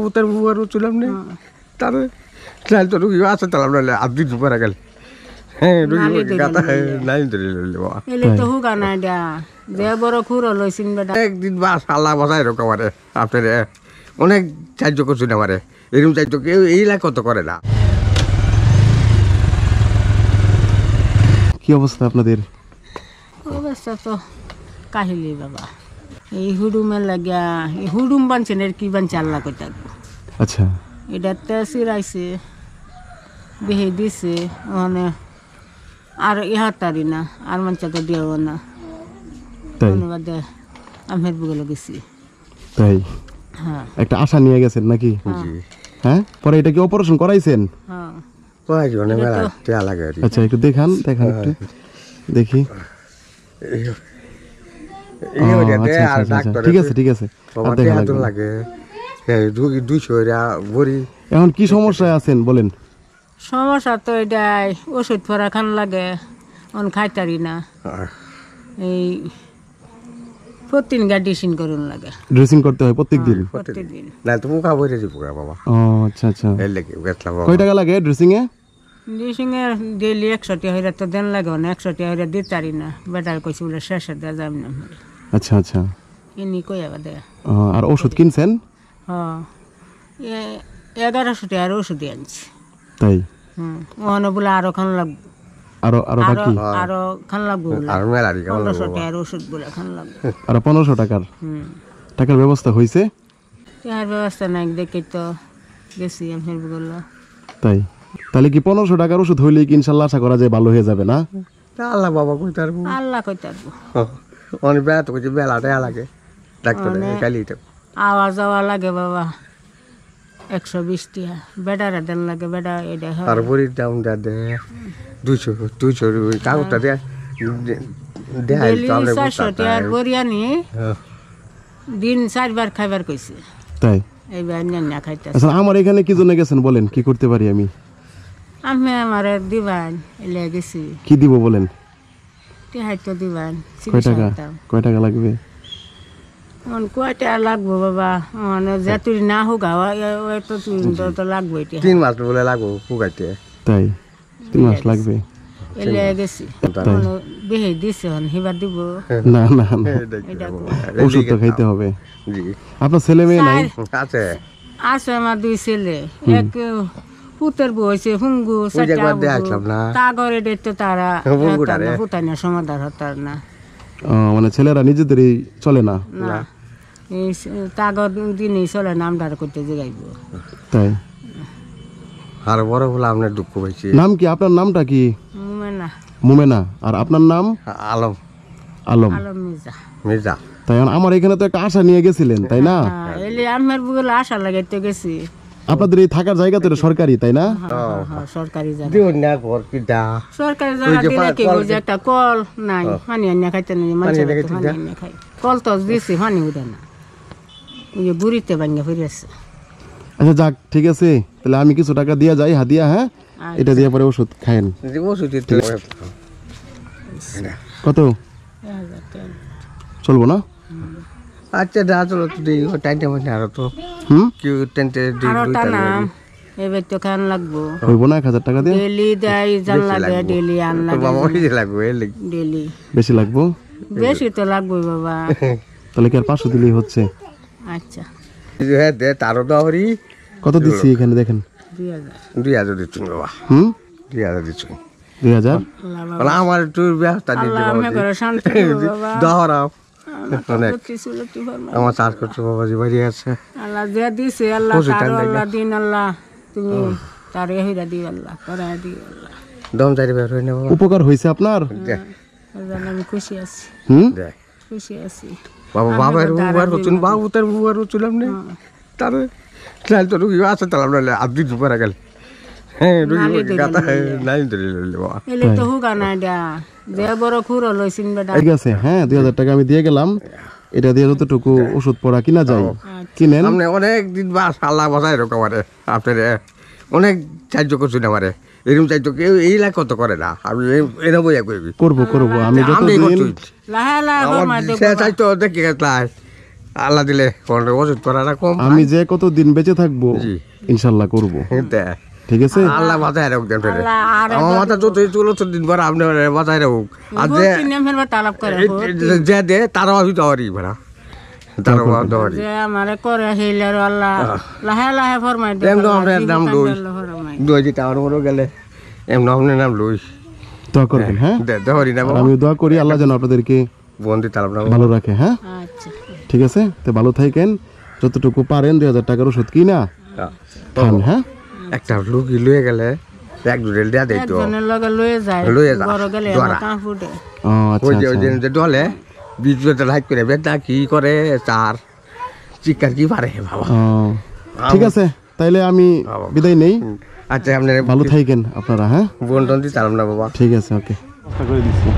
বাবুতের বুয়ার চুলাম নেই তাহলে চাইল তো রুগী আছে তাহলে আমরা আদি দুপুরে গেল হ্যাঁ রুগী গাতা নাই ধরে লইলে বাবা এলে তো হুগা না দা যে বড় খুঁড়ো লইছিন বেটা একদিন বাস আল্লাহ বসাই রোকা মারে আপনার অনেক সাহায্য করছুন আমারে এরকম সাহায্য কেউ এই লাখ কত করে না। কি অবস্থা আপনাদের? অবস্থা তো কাহিলি বাবা এই হুডুমের লাগিয়া এই হুডুম বানছেন এর কি বানছে আল্লাহ কই থাকবো। আচ্ছা এটাতে সিরাইছে বেহে দিছে ওখানে আর ইহাতারি না আর মানুষকে দিও না তাই ধন্যবাদ আমের বুগলে গেছি তাই হ্যাঁ একটা আশা নিয়ে গেছেন নাকি? জি হ্যাঁ পরে এটা কি অপারেশন করাইছেন? হ্যাঁ কয় জনে মেলা টিয়া লাগে আর কি। আচ্ছা একটু দেখান দেখান একটু দেখি। এই ও, ওটা আচ্ছা, আর আচ্ছা, আচ্ছা, ডাক্তার ঠিক আছে ঠিক আছে আর দেখা টিয়া লাগবে না। লাগে রুগী 200 ভরি এখন কি সমস্যায় আছেন বলেন? সমস্যা তো এটাই ওষুধ পরা খান লাগে অন খাইতারি না এই প্রতিদিন গাডিসিন করুন লাগে ড্রেসিং করতে হয় প্রত্যেকদিন? প্রতিদিন না তো মুখা ভরে দিব বাবা ও আচ্ছা আচ্ছা এর লাগে গেছলাম কয় টাকা লাগে ড্রেসিং এ? ডিসিংয়ে ডেলি 100 টাকা হইলে তো দেন লাগে না 100 টাকা হইলে দিতারি না বেটার কইছি বলে শেষে দেওয়া যাবে না আচ্ছা আচ্ছা এনি কই আবার দেয় আর ওষুধ কিনছেন? হ্যাঁ 1100 টাকার ওষুধ আনছি তাই ওখানে বলে আরো খান লাগবে আরো আরো বাকি আরো খান লাগবে বলে আর মেলারি কেমন 1500 টাকার ওষুধ বলে খান লাগবে আর 1500 টাকার টাকার ব্যবস্থা হয়েছে? টাকার ব্যবস্থা নাই দেখি তো গেছি আমি বললো তাই তাহলে কি 1500 টাকার ওষুধ হইলে কি ইনশাআল্লাহ আশা করা যায় ভালো হয়ে যাবে না? আল্লাহ বাবা কই তার আল্লাহ কই তারবো অনেক বেলা তো কিছু বেলা দেয়া লাগে ডাক্তার কালি তো আওয়া যাওয়া লাগে বাবা 120 টাকা বেটারা দেন লাগে বেটা এটা হয় আর ভরির দাম দে 200 কাগজটা দে দেখাই ডেলি তো আমরা 400 টাকার বরিয়ানি দিন 4 বার খাইবার কইছে তাই এইবার না খাইতে আচ্ছা আমার এখানে কি জন্য গেছেন বলেন, কি করতে পারি আমি? আমি আমার দিবান এলে গেছি কি দিব বলেন? টিহাই তো দিবান কয় টাকা? কয় টাকা লাগবে? কয় টাকা লাগবো বাবা মানে যেতুরি না হোক হাওয়া তো তো লাগবে এটা 3 মাস বলে লাগবো ফুগাইতে তাই 3 মাস লাগবে? এলে গেছি বেহে দিছে হন হিবার দিব না না না ওষুধ তো খাইতে হবে। জি আপনার ছেলে মেয়ে নাই? আছে আছে আমার 2 ছেলে এক পুতের বউ হয়েছে হুঙ্গু একবার দেখাইছিলাম না। তা ঘরে তো তারা হুঙ্গুটারে। পুতানা সমাধান হতার না মানে ছেলেরা নিজেদেরই চলে না? না এই তাগর দিনই চলে নামদার করতে যাইব তাই আর বড় বলে আপনার দুঃখ পাইছি নাম কি? আপনার নামটা কি? না মুমেনা। আর আপনার নাম? আলম আলম। আলম মির্জা মির্জা তাই আমার এখানে তো একটা আশা নিয়ে গেছিলেন তাই না? এলে আমার বুগলে আশা লাগাইতে গেছি আপনাদের এই থাকার জায়গা তো এটা সরকারি তাই না? সরকারি জায়গা দিও না ঘর কি দা সরকারি জায়গা দিলে কি বুঝে একটা কল নাই পানি আনিয়া খাইতে নাই মানুষের পানি আনিয়া খাই কল তো দিছি পানি উঠে না ওই যে বুড়িতে ভাঙিয়া ফিরেছে আচ্ছা যাক ঠিক আছে তাহলে আমি কিছু টাকা দিয়ে যাই হাদিয়া। হ্যাঁ এটা দিয়ে পরে ওষুধ খায়েন। ওষুধ কত চলবো না? আচ্ছা যা চলো তো দিই টাইমটা মানে আরো তো কি টেন্টে দিই আরো তা না এবার তো খান লাগবো হইব না 1000 টাকা দিয়ে? ডেলি দেয় জান লাগে ডেলি আন তোর বাবা লাগে ওই লাগবে এর লাগি ডেলি বেশি লাগবো? বেশি তো লাগবে বাবা তাহলে কি আর 500 দিলেই হচ্ছে? আচ্ছা হ্যাঁ দে তারও দহরি কত দিচ্ছি এখানে দেখেন 2000 দিচ্ছি বাবা 2000 দিচ্ছি 2000। মানে আমার একটু ব্যবস্থা দিতে আল্লাহ আমি করে শান্তি দেবো বাবা দহরাও অনেক চুলতি ফরমা আমার চাষ করছে বাবাজি বাড়ি আছে আল্লাহ যে দিছে আল্লাহ তার আল্লাহ দিন আল্লাহ তুমি তার হইরা দিও আল্লাহ করে দিও আল্লাহ দম চারি বের হই না বাবা উপকার হয়েছে আপনার? এজন্য আমি খুশি আছি দে খুশি আছি বাবা বাবার বুয়ার হচ্ছেন বাবু তার বুয়ার হচ্ছিলাম নেই তার চাইল তো রুগী আছে তাহলে আমরা আদি দুপুরে গেল হ্যাঁ রুগী গাতা নাই ধরে লইলে বাবা এলে তো হুগা না দা যে বড় খুঁড়ো লইছিন বেটা ঠিক আছে হ্যাঁ 2000 টাকা আমি দিয়ে গেলাম। এটা দিয়ে যতটুকু ওষুধ পড়া কিনা যায় কিনেন। আপনি অনেক দিন বাস আল্লাহ বসাই রোকা মারে আপনার অনেক সাহায্য করছেন আমারে এরকম সাহায্য কেউ এই লাখ কত করে না আমি এনে বইয়া করবি করবো আমি যতদিন লাহে লাহে আমার গরমা সে চাইতো দেখি গেছলাই আল্লাহ দিলে কোন ওষুধ করাটা কম আমি যে কত দিন বেঁচে থাকবো জি। ইনশাল্লাহ করব দেয় ঠিক আছে আল্লাহ মাথায় রাখুক দেন ফেরে আল্লাহ আর আমার মাথা যতই চলো দিন পর আপনি মাথায় রাখুক আর যে তিন দিন ফেরবার তালাব করে যে দে তারাও আমি দেওয়ারি ভাড়া তারাও দেওয়ারি যে আমারে করে সেইলার আল্লাহ লাহে লাহে ফরমাই দে এমন আমরা নাম লই দুই দিতে আমার মনে গেলে এমন আপনার নাম লই দোয়া করবেন হ্যাঁ দেওয়ারি না আর আমি দোয়া করি আল্লাহ যেন আপনাদেরকে বন্দি তালাব না ভালো রাখে হ্যাঁ আচ্ছা ঠিক আছে তো ভালো থাকেন যতটুকু পারেন 2000 টাকার ওষুধ কিনা খান হ্যাঁ একটা লোক লুয়ে গেলে এক দুটেল দেয়া দেয় তো একজনের লগে লয়ে যায় লয়ে যা, বড় গেলে দোয়ারা। কাঁ ফুটে ও আচ্ছা ওই যে আচ্ছা যে ডলে বিদ্যুৎ লাইট করে বেদনা কি করে চার চিকার কি পারে বাবা ও, ঠিক আছে তাইলে আমি বিদায় নেই আচ্ছা আপনার ভালো থাকেন আপনারা হ্যাঁ বোন টোন দিতাম না বাবা ঠিক আছে ওকে করে দিচ্ছি